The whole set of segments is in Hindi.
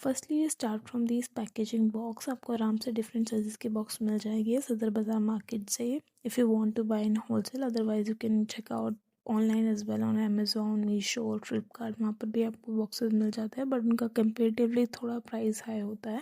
Firstly start from this packaging box. आपको आराम से डिफरेंट साइजेस के बॉक्स मिल जाएंगे सदर बाज़ार मार्केट से, if you want to buy in wholesale. Otherwise you can check out online as well on Amazon, Meesho और फ्लिपकार्ट। वहाँ पर भी आपको बॉक्सेस मिल जाते हैं, बट उनका कंपेरेटिवली थोड़ा प्राइस हाई होता है।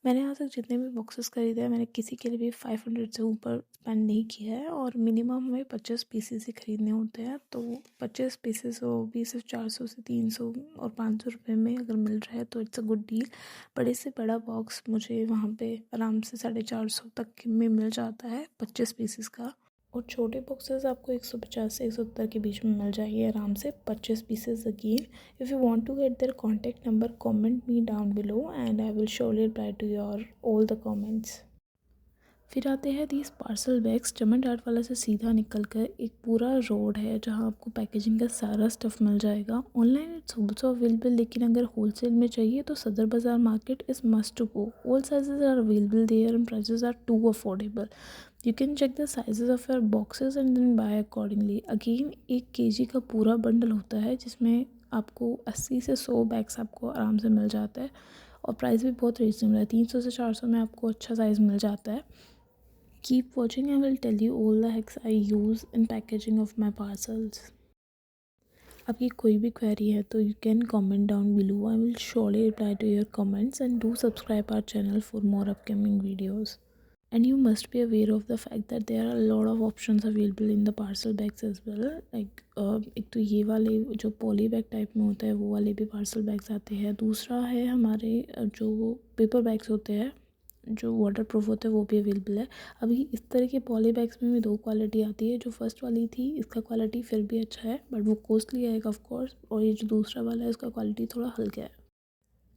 मैंने आज तक जितने भी बॉक्सेस खरीदे हैं, मैंने किसी के लिए भी 500 से ऊपर स्पेंड नहीं किया है, और मिनिमम हमें 50 पीसेस ही खरीदने होते हैं। तो 50 पीसेस वो भी सिर्फ 400 से 300 और 500 रुपये में अगर मिल रहा है तो इट्स अ गुड डील। बड़े से बड़ा बॉक्स मुझे वहाँ पे आराम से 450 तक में मिल जाता है 25 पीसेस का, और छोटे बॉक्सेस आपको 150 से 170 के बीच में मिल जाएगी आराम से 25 pieces again. If you want to get their contact number, comment me down below and I will surely reply to your all the comments. फिर आते हैं दीज पार्सल बैग्स। चमन डाट वाला से सीधा निकल कर एक पूरा रोड है जहाँ आपको पैकेजिंग का सारा स्टफ़ मिल जाएगा। ऑनलाइन इट्स ऑल्सो अवेलेबल, लेकिन अगर होलसेल में चाहिए तो Sadar Bazaar market is must to go. All sizes are available there and prices are too affordable. You can check the sizes of your boxes and then buy accordingly. Again 1 kg का पूरा बंडल होता है जिसमें आपको 80 से 100 बैग्स आपको आराम से मिल जाता है, और प्राइस भी बहुत रीजनेबल है। 300 से 400 में आपको अच्छा साइज़ मिल जाता है। Keep watching, I will tell you all the hacks I use in packaging of my parcels. आपकी कोई भी क्वेरी है तो you can comment down below, I will surely reply to your comments and do subscribe our channel for more upcoming videos. And you must be aware of the fact that there are a lot of options available in the parcel bags as well. Like एक तो ये वाले जो पॉली बैग टाइप में होता है वो वाले भी पार्सल बैग्स आते हैं। दूसरा है हमारे जो पेपर बैग्स होते हैं जो वाटर प्रूफ होता है वो भी अवेलेबल है। अभी इस तरह के पॉली बैग्स में भी 2 क्वालिटी आती है। जो फर्स्ट वाली थी इसका क्वालिटी फिर भी अच्छा है, बट वो कॉस्टली आएगा ऑफ कोर्स, और ये जो दूसरा वाला है उसका क्वालिटी थोड़ा हल्का है।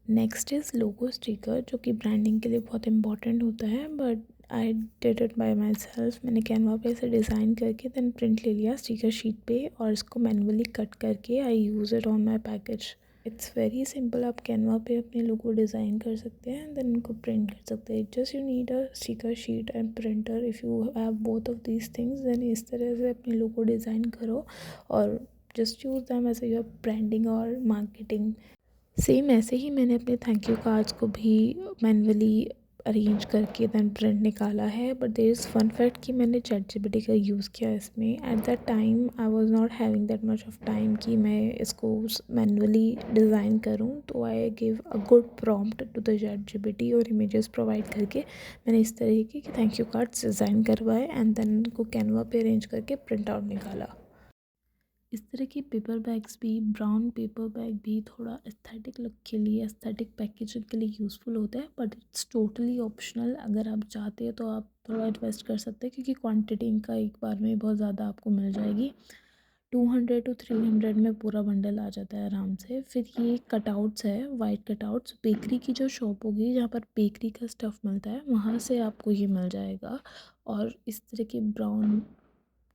नेक्स्ट इज़ लोगो स्टिकर, जो कि ब्रांडिंग के लिए बहुत इंपॉर्टेंट होता है, but I did it by my self. मैंने कैनवा पे इसे डिज़ाइन करके देन प्रिंट ले लिया स्टिकर शीट पे, और इसको मैनुअली कट करके I use it on my package. It's very simple. आप कैनवा पे अपने लोगो डिज़ाइन कर सकते हैं देन उनको प्रिंट कर सकते हैं। Just you need a sticker sheet and printer. If you have both of these things then इस तरह से अपने लोगो डिज़ाइन करो और just use them as your branding और मार्केटिंग। सेम ऐसे ही मैंने अपने थैंक यू कार्ड्स को भी मैनुअली अरेंज करके देन प्रिंट निकाला है। But there is fun fact कि मैंने ChatGPT का यूज़ किया इसमें। At that time I was not having that much of time कि मैं इसको मैनुअली डिज़ाइन करूं, तो I give a good prompt to the ChatGPT और इमेजेस प्रोवाइड करके मैंने इस तरीके के थैंक यू कार्ड्स डिज़ाइन करवाए एंड देन उनको कैनवा पे अरेंज करके प्रिंट आउट निकाला। इस तरह की पेपर बैग्स भी, ब्राउन पेपर बैग भी थोड़ा एस्थेटिक लुक के लिए, एस्थेटिक पैकेजिंग के लिए यूज़फुल होता है, बट इट्स टोटली ऑप्शनल। अगर आप चाहते हैं तो आप थोड़ा इन्वेस्ट कर सकते हैं, क्योंकि क्वांटिटी इनका एक बार में बहुत ज़्यादा आपको मिल जाएगी। 200 to 300 में पूरा बंडल आ जाता है आराम से। फिर ये कटआउट्स है, वाइट कटआउट्स। बेकरी की जो शॉप होगी जहाँ पर बेकरी का स्टफ़ मिलता है वहाँ से आपको ये मिल जाएगा। और इस तरह के ब्राउन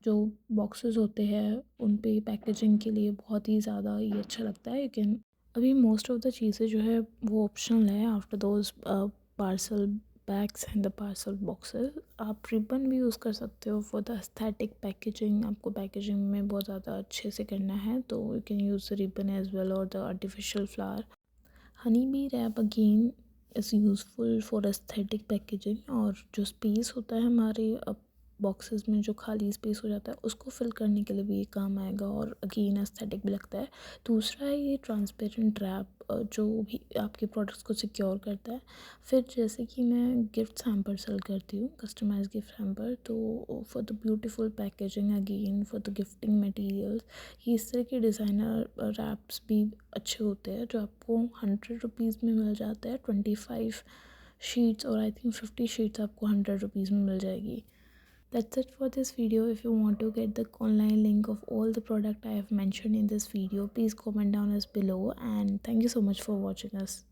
जो बॉक्सेस होते हैं उन पे पैकेजिंग के लिए बहुत ही ज़्यादा ये अच्छा लगता है। लेकिन अभी मोस्ट ऑफ द चीज़ें जो है वो ऑप्शनल है after those parcel bags and the parcel boxes. आप रिबन भी यूज़ कर सकते हो फॉर द एस्थेटिक पैकेजिंग। आपको पैकेजिंग में बहुत ज़्यादा अच्छे से करना है तो you can use the ribbon as well, और the artificial flower. Honey bee wrap again is useful for aesthetic packaging, और जो स्पेस होता है हमारे बॉक्सेस में, जो खाली स्पेस हो जाता है उसको फिल करने के लिए भी ये काम आएगा, और अगेन एस्थेटिक भी लगता है। दूसरा है ये ट्रांसपेरेंट रैप, जो भी आपके प्रोडक्ट्स को सिक्योर करता है। फिर जैसे कि मैं गिफ्ट हैम्पर सेल करती हूँ, कस्टमाइज गिफ्ट हैम्पर, तो for the beautiful packaging again for the gifting materials ये इस तरह के डिज़ाइनर रैप्स भी अच्छे होते हैं, जो आपको 100 रुपीज़ में मिल जाता है। 25 शीट्स और आई थिंक 50 शीट्स आपको 100 रुपीज़ में मिल जाएगी। That's it for this video. If you want to get the online link of all the product I have mentioned in this video, please comment down as below, and thank you so much for watching us.